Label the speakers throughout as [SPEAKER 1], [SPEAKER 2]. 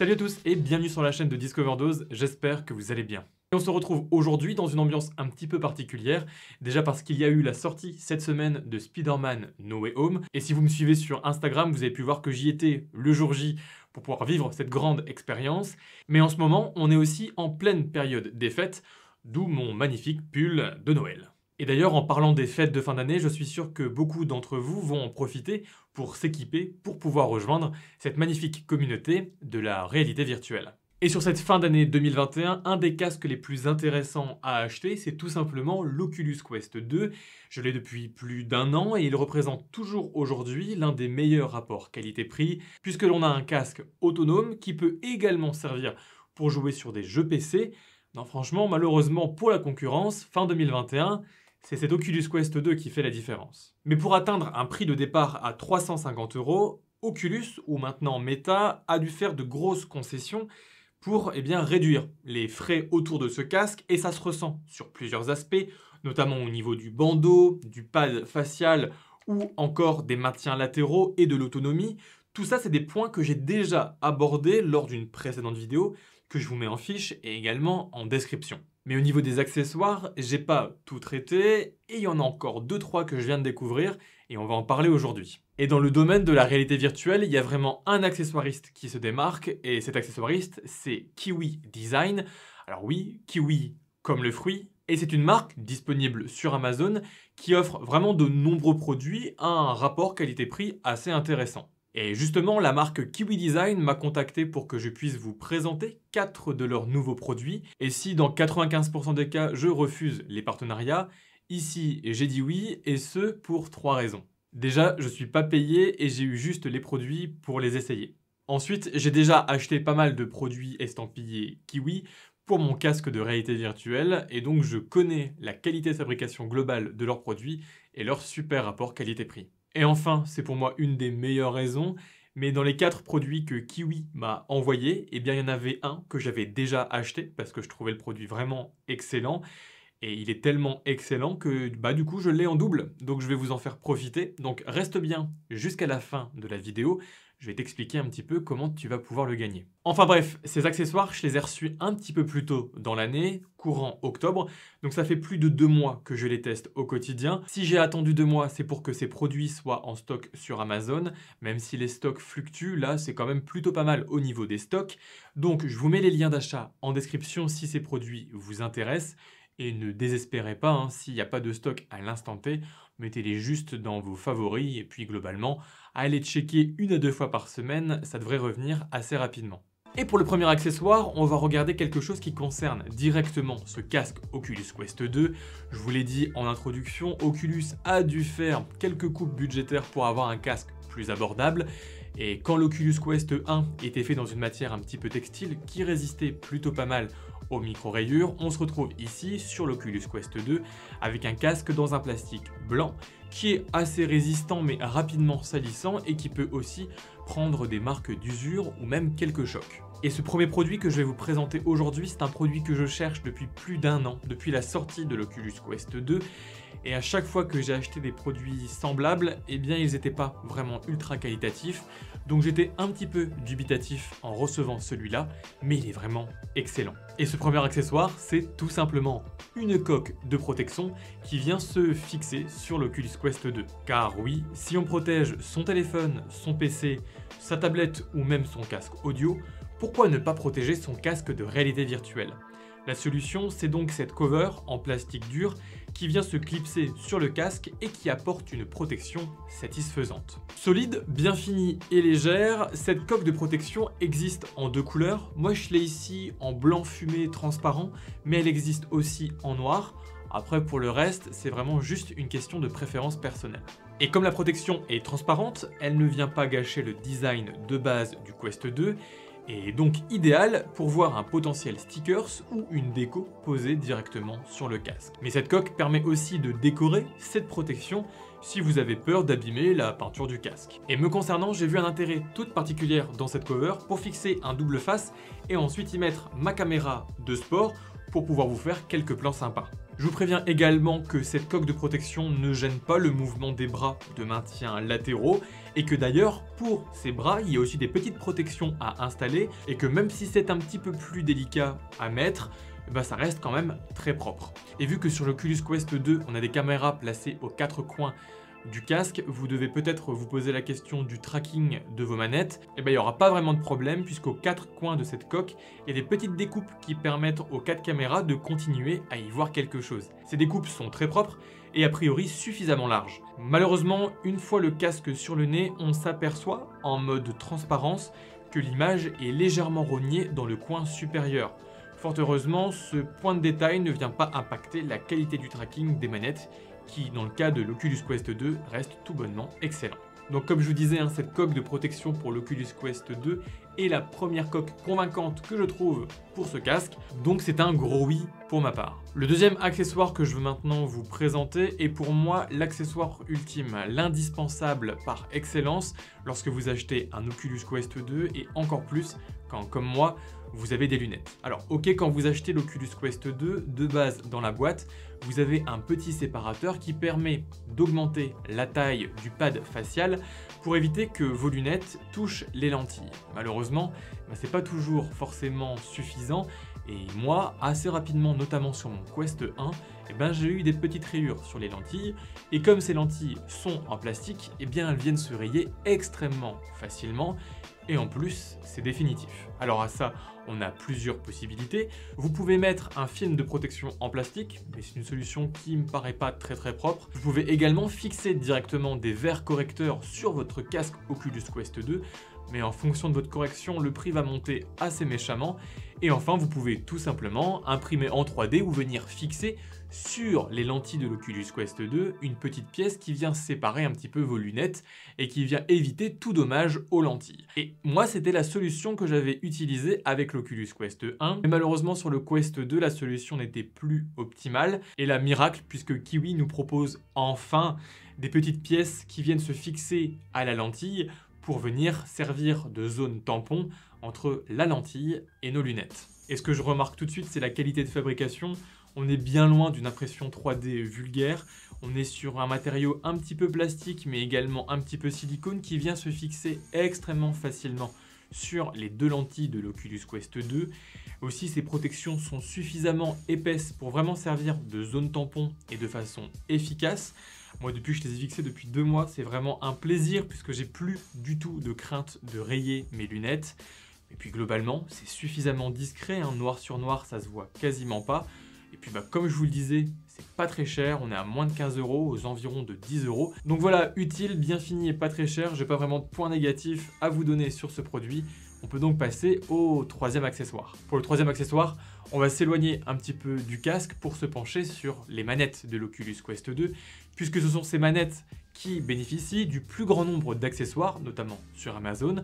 [SPEAKER 1] Salut à tous et bienvenue sur la chaîne de Discoverdose, j'espère que vous allez bien. Et on se retrouve aujourd'hui dans une ambiance un petit peu particulière, déjà parce qu'il y a eu la sortie cette semaine de Spider-Man No Way Home, et si vous me suivez sur Instagram, vous avez pu voir que j'y étais le jour J pour pouvoir vivre cette grande expérience, mais en ce moment, on est aussi en pleine période des fêtes, d'où mon magnifique pull de Noël. Et d'ailleurs, en parlant des fêtes de fin d'année, je suis sûr que beaucoup d'entre vous vont en profiter pour s'équiper, pour pouvoir rejoindre cette magnifique communauté de la réalité virtuelle. Et sur cette fin d'année 2021, un des casques les plus intéressants à acheter, c'est tout simplement l'Oculus Quest 2. Je l'ai depuis plus d'un an et il représente toujours aujourd'hui l'un des meilleurs rapports qualité-prix, puisque l'on a un casque autonome qui peut également servir pour jouer sur des jeux PC. Non, franchement, malheureusement pour la concurrence, fin 2021, c'est cet Oculus Quest 2 qui fait la différence. Mais pour atteindre un prix de départ à 350 €, Oculus, ou maintenant Meta, a dû faire de grosses concessions pour réduire les frais autour de ce casque, et ça se ressent sur plusieurs aspects, notamment au niveau du bandeau, du pad facial, ou encore des maintiens latéraux et de l'autonomie. Tout ça, c'est des points que j'ai déjà abordés lors d'une précédente vidéo, que je vous mets en fiche et également en description. Mais au niveau des accessoires, j'ai pas tout traité et il y en a encore 2-3 que je viens de découvrir et on va en parler aujourd'hui. Et dans le domaine de la réalité virtuelle, il y a vraiment un accessoiriste qui se démarque et cet accessoiriste, c'est Kiwi Design. Alors oui, Kiwi comme le fruit, et c'est une marque disponible sur Amazon qui offre vraiment de nombreux produits à un rapport qualité-prix assez intéressant. Et justement, la marque Kiwi Design m'a contacté pour que je puisse vous présenter 4 de leurs nouveaux produits. Et si dans 95% des cas, je refuse les partenariats, ici j'ai dit oui, et ce pour 3 raisons. Déjà, je ne suis pas payé et j'ai eu juste les produits pour les essayer. Ensuite, j'ai déjà acheté pas mal de produits estampillés Kiwi pour mon casque de réalité virtuelle, et donc je connais la qualité de fabrication globale de leurs produits et leur super rapport qualité-prix. Et enfin, c'est pour moi une des meilleures raisons, mais dans les 4 produits que Kiwi m'a envoyés, il y en avait un que j'avais déjà acheté parce que je trouvais le produit vraiment excellent. Et il est tellement excellent que du coup je l'ai en double, donc je vais vous en faire profiter. Donc reste bien jusqu'à la fin de la vidéo, je vais t'expliquer un petit peu comment tu vas pouvoir le gagner. Enfin bref, ces accessoires, je les ai reçus un petit peu plus tôt dans l'année, courant octobre, donc ça fait plus de 2 mois que je les teste au quotidien. Si j'ai attendu 2 mois, c'est pour que ces produits soient en stock sur Amazon, même si les stocks fluctuent, là c'est quand même plutôt pas mal au niveau des stocks. Donc je vous mets les liens d'achat en description si ces produits vous intéressent. Et ne désespérez pas, s'il n'y a pas de stock à l'instant T, mettez-les juste dans vos favoris et puis globalement, allez checker 1 à 2 fois par semaine, ça devrait revenir assez rapidement. Et pour le premier accessoire, on va regarder quelque chose qui concerne directement ce casque Oculus Quest 2. Je vous l'ai dit en introduction, Oculus a dû faire quelques coupes budgétaires pour avoir un casque plus abordable. Et quand l'Oculus Quest 1 était fait dans une matière un petit peu textile qui résistait plutôt pas mal aux micro-rayures, on se retrouve ici sur l'Oculus Quest 2 avec un casque dans un plastique blanc qui est assez résistant mais rapidement salissant et qui peut aussi prendre des marques d'usure ou même quelques chocs. Et ce premier produit que je vais vous présenter aujourd'hui, c'est un produit que je cherche depuis plus d'1 an, depuis la sortie de l'Oculus Quest 2. Et à chaque fois que j'ai acheté des produits semblables, ils n'étaient pas vraiment ultra qualitatifs. Donc j'étais un petit peu dubitatif en recevant celui-là, mais il est vraiment excellent. Et ce premier accessoire, c'est tout simplement une coque de protection qui vient se fixer sur l'Oculus Quest 2. Car oui, si on protège son téléphone, son PC, sa tablette ou même son casque audio, pourquoi ne pas protéger son casque de réalité virtuelle? La solution, c'est donc cette cover en plastique dur qui vient se clipser sur le casque et qui apporte une protection satisfaisante. Solide, bien finie et légère, cette coque de protection existe en 2 couleurs. Moi, je l'ai ici en blanc fumé transparent, mais elle existe aussi en noir. Après, pour le reste, c'est vraiment juste une question de préférence personnelle. Et comme la protection est transparente, elle ne vient pas gâcher le design de base du Quest 2, et donc idéal pour voir un potentiel stickers ou une déco posée directement sur le casque. Mais cette coque permet aussi de décorer cette protection si vous avez peur d'abîmer la peinture du casque. Et me concernant, j'ai vu un intérêt tout particulier dans cette cover pour fixer un double face et ensuite y mettre ma caméra de sport pour pouvoir vous faire quelques plans sympas. Je vous préviens également que cette coque de protection ne gêne pas le mouvement des bras de maintien latéraux et que d'ailleurs pour ces bras il y a aussi des petites protections à installer et que même si c'est un petit peu plus délicat à mettre, ça reste quand même très propre. Et vu que sur l'Oculus Quest 2 on a des caméras placées aux 4 coins du casque, vous devez peut-être vous poser la question du tracking de vos manettes. Il n'y aura pas vraiment de problème puisqu'aux 4 coins de cette coque, il y a des petites découpes qui permettent aux 4 caméras de continuer à y voir quelque chose. Ces découpes sont très propres et a priori suffisamment larges. Malheureusement, une fois le casque sur le nez, on s'aperçoit en mode transparence que l'image est légèrement rognée dans le coin supérieur. Fort heureusement, ce point de détail ne vient pas impacter la qualité du tracking des manettes qui, dans le cas de l'Oculus Quest 2, reste tout bonnement excellent. Donc comme je vous disais, cette coque de protection pour l'Oculus Quest 2 est la première coque convaincante que je trouve pour ce casque, donc c'est un gros oui pour ma part. Le deuxième accessoire que je veux maintenant vous présenter est pour moi l'accessoire ultime, l'indispensable par excellence lorsque vous achetez un Oculus Quest 2 et encore plus quand, comme moi, vous avez des lunettes. Alors ok, quand vous achetez l'Oculus Quest 2, de base dans la boîte, vous avez un petit séparateur qui permet d'augmenter la taille du pad facial pour éviter que vos lunettes touchent les lentilles. Malheureusement, c'est pas toujours forcément suffisant et moi, assez rapidement, notamment sur mon Quest 1, j'ai eu des petites rayures sur les lentilles et comme ces lentilles sont en plastique, elles viennent se rayer extrêmement facilement et en plus, c'est définitif. Alors à ça, on a plusieurs possibilités. Vous pouvez mettre un film de protection en plastique, mais c'est une solution qui me paraît pas très propre. Vous pouvez également fixer directement des verres correcteurs sur votre casque Oculus Quest 2, mais en fonction de votre correction, le prix va monter assez méchamment. Et enfin, vous pouvez tout simplement imprimer en 3D ou venir fixer sur les lentilles de l'Oculus Quest 2 une petite pièce qui vient séparer un petit peu vos lunettes et qui vient éviter tout dommage aux lentilles. Et moi, c'était la solution que j'avais utilisée avec l'Oculus Quest 1. Mais malheureusement, sur le Quest 2, la solution n'était plus optimale. Et là, miracle, puisque Kiwi nous propose enfin des petites pièces qui viennent se fixer à la lentille pour venir servir de zone tampon entre la lentille et nos lunettes. Et ce que je remarque tout de suite, c'est la qualité de fabrication. On est bien loin d'une impression 3D vulgaire. On est sur un matériau un petit peu plastique, mais également un petit peu silicone qui vient se fixer extrêmement facilement sur les 2 lentilles de l'Oculus Quest 2. Aussi, ces protections sont suffisamment épaisses pour vraiment servir de zone tampon et de façon efficace. Moi, depuis que je les ai fixées depuis 2 mois, c'est vraiment un plaisir puisque j'ai plus du tout de crainte de rayer mes lunettes. Et puis globalement, c'est suffisamment discret, noir sur noir, ça se voit quasiment pas. Et puis comme je vous le disais, c'est pas très cher, on est à moins de 15 €, aux environs de 10 €. Donc voilà, utile, bien fini et pas très cher, j'ai pas vraiment de points négatifs à vous donner sur ce produit. On peut donc passer au 3e accessoire. Pour le 3e accessoire, on va s'éloigner un petit peu du casque pour se pencher sur les manettes de l'Oculus Quest 2, puisque ce sont ces manettes qui bénéficient du plus grand nombre d'accessoires, notamment sur Amazon.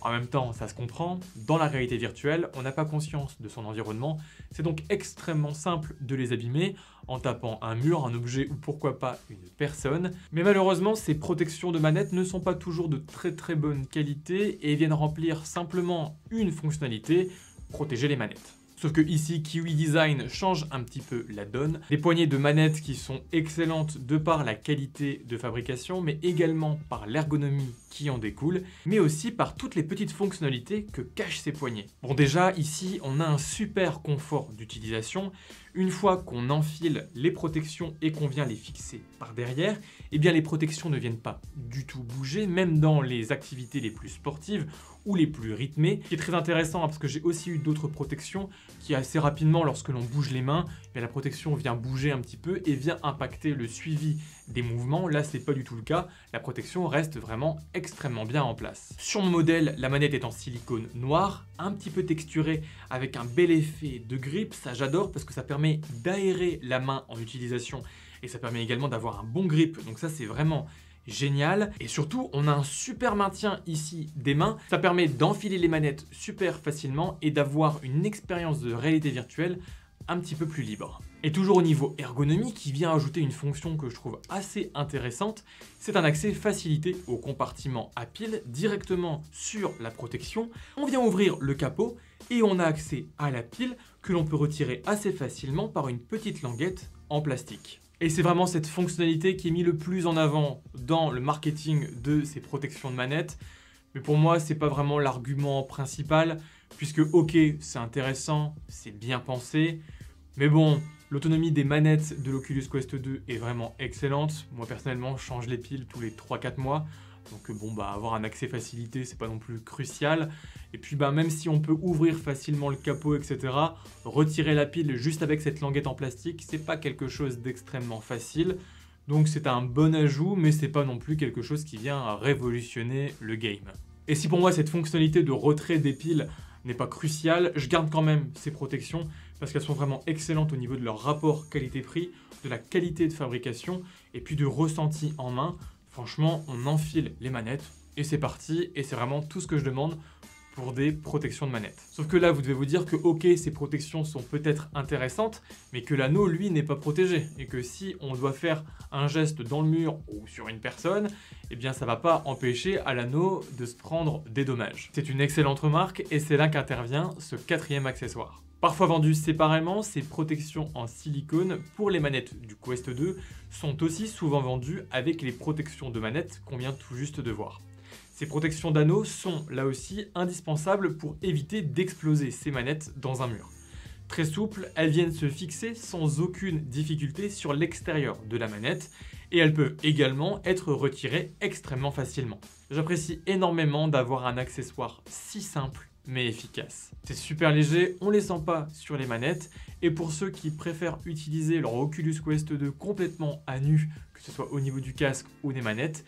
[SPEAKER 1] En même temps, ça se comprend, dans la réalité virtuelle, on n'a pas conscience de son environnement, c'est donc extrêmement simple de les abîmer en tapant un mur, un objet ou pourquoi pas une personne. Mais malheureusement, ces protections de manettes ne sont pas toujours de très bonne qualité et viennent remplir simplement une fonctionnalité, protéger les manettes. Sauf que ici, Kiwi Design change un petit peu la donne. Des poignées de manettes qui sont excellentes de par la qualité de fabrication, mais également par l'ergonomie qui en découle, mais aussi par toutes les petites fonctionnalités que cachent ces poignées. Bon, déjà, ici, on a un super confort d'utilisation. Une fois qu'on enfile les protections et qu'on vient les fixer par derrière, les protections ne viennent pas du tout bouger, même dans les activités les plus sportives ou les plus rythmées. Ce qui est très intéressant parce que j'ai aussi eu d'autres protections qui assez rapidement, lorsque l'on bouge les mains, la protection vient bouger un petit peu et vient impacter le suivi des mouvements. Là, c'est pas du tout le cas. La protection reste vraiment extrêmement bien en place. Sur mon modèle, la manette est en silicone noir, un petit peu texturée avec un bel effet de grip. Ça, j'adore parce que ça permet d'aérer la main en utilisation et ça permet également d'avoir un bon grip. Donc ça, c'est vraiment génial. Et surtout, on a un super maintien ici des mains. Ça permet d'enfiler les manettes super facilement et d'avoir une expérience de réalité virtuelle un petit peu plus libre. Et toujours au niveau ergonomie, qui vient ajouter une fonction que je trouve assez intéressante, c'est un accès facilité au compartiment à pile directement sur la protection. On vient ouvrir le capot et on a accès à la pile que l'on peut retirer assez facilement par une petite languette en plastique. Et c'est vraiment cette fonctionnalité qui est mise le plus en avant dans le marketing de ces protections de manette. Mais pour moi, c'est pas vraiment l'argument principal, puisque ok, c'est intéressant, c'est bien pensé, mais bon, l'autonomie des manettes de l'Oculus Quest 2 est vraiment excellente. Moi personnellement, je change les piles tous les 3-4 mois. Donc bon, avoir un accès facilité, c'est pas non plus crucial. Et puis même si on peut ouvrir facilement le capot, etc., retirer la pile juste avec cette languette en plastique, c'est pas quelque chose d'extrêmement facile. Donc c'est un bon ajout, mais c'est pas non plus quelque chose qui vient révolutionner le game. Et si pour moi cette fonctionnalité de retrait des piles n'est pas cruciale, je garde quand même ces protections parce qu'elles sont vraiment excellentes au niveau de leur rapport qualité-prix, de la qualité de fabrication et puis du ressenti en main. Franchement, on enfile les manettes et c'est parti, et c'est vraiment tout ce que je demande pour des protections de manettes. Sauf que là, vous devez vous dire que ok, ces protections sont peut-être intéressantes, mais que l'anneau, lui, n'est pas protégé, et que si on doit faire un geste dans le mur ou sur une personne, eh bien ça va pas empêcher à l'anneau de se prendre des dommages. C'est une excellente remarque, et c'est là qu'intervient ce quatrième accessoire. Parfois vendus séparément, ces protections en silicone pour les manettes du Quest 2 sont aussi souvent vendues avec les protections de manettes qu'on vient tout juste de voir. Ces protections d'anneaux sont là aussi indispensables pour éviter d'exploser ces manettes dans un mur. Très souples, elles viennent se fixer sans aucune difficulté sur l'extérieur de la manette et elles peuvent également être retirées extrêmement facilement. J'apprécie énormément d'avoir un accessoire si simple mais efficace. C'est super léger, on ne les sent pas sur les manettes, et pour ceux qui préfèrent utiliser leur Oculus Quest 2 complètement à nu, que ce soit au niveau du casque ou des manettes,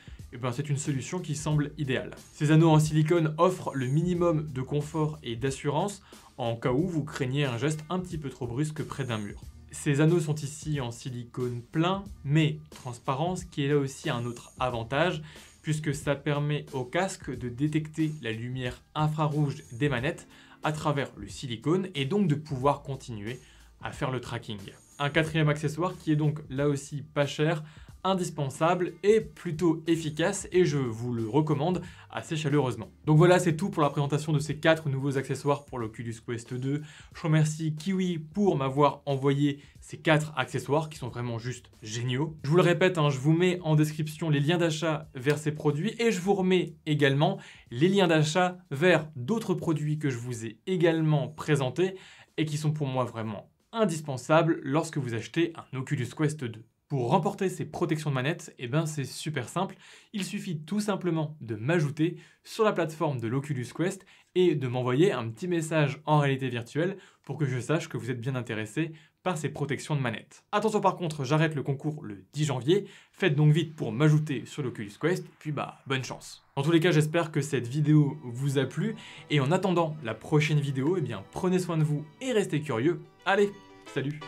[SPEAKER 1] c'est une solution qui semble idéale. Ces anneaux en silicone offrent le minimum de confort et d'assurance en cas où vous craignez un geste un petit peu trop brusque près d'un mur. Ces anneaux sont ici en silicone plein mais transparent, ce qui est là aussi un autre avantage, puisque ça permet au casque de détecter la lumière infrarouge des manettes à travers le silicone et donc de pouvoir continuer à faire le tracking. Un quatrième accessoire qui est donc là aussi pas cher, indispensable et plutôt efficace, et je vous le recommande assez chaleureusement. Donc voilà, c'est tout pour la présentation de ces 4 nouveaux accessoires pour l'Oculus Quest 2. Je remercie Kiwi pour m'avoir envoyé ces 4 accessoires qui sont vraiment juste géniaux. Je vous le répète, je vous mets en description les liens d'achat vers ces produits et je vous remets également les liens d'achat vers d'autres produits que je vous ai également présentés et qui sont pour moi vraiment indispensables lorsque vous achetez un Oculus Quest 2. Pour remporter ces protections de manette, c'est super simple. Il suffit tout simplement de m'ajouter sur la plateforme de l'Oculus Quest et de m'envoyer un petit message en réalité virtuelle pour que je sache que vous êtes bien intéressé par ces protections de manette. Attention par contre, j'arrête le concours le 10 janvier. Faites donc vite pour m'ajouter sur l'Oculus Quest, puis bonne chance. Dans tous les cas, j'espère que cette vidéo vous a plu. Et en attendant la prochaine vidéo, prenez soin de vous et restez curieux. Allez, salut!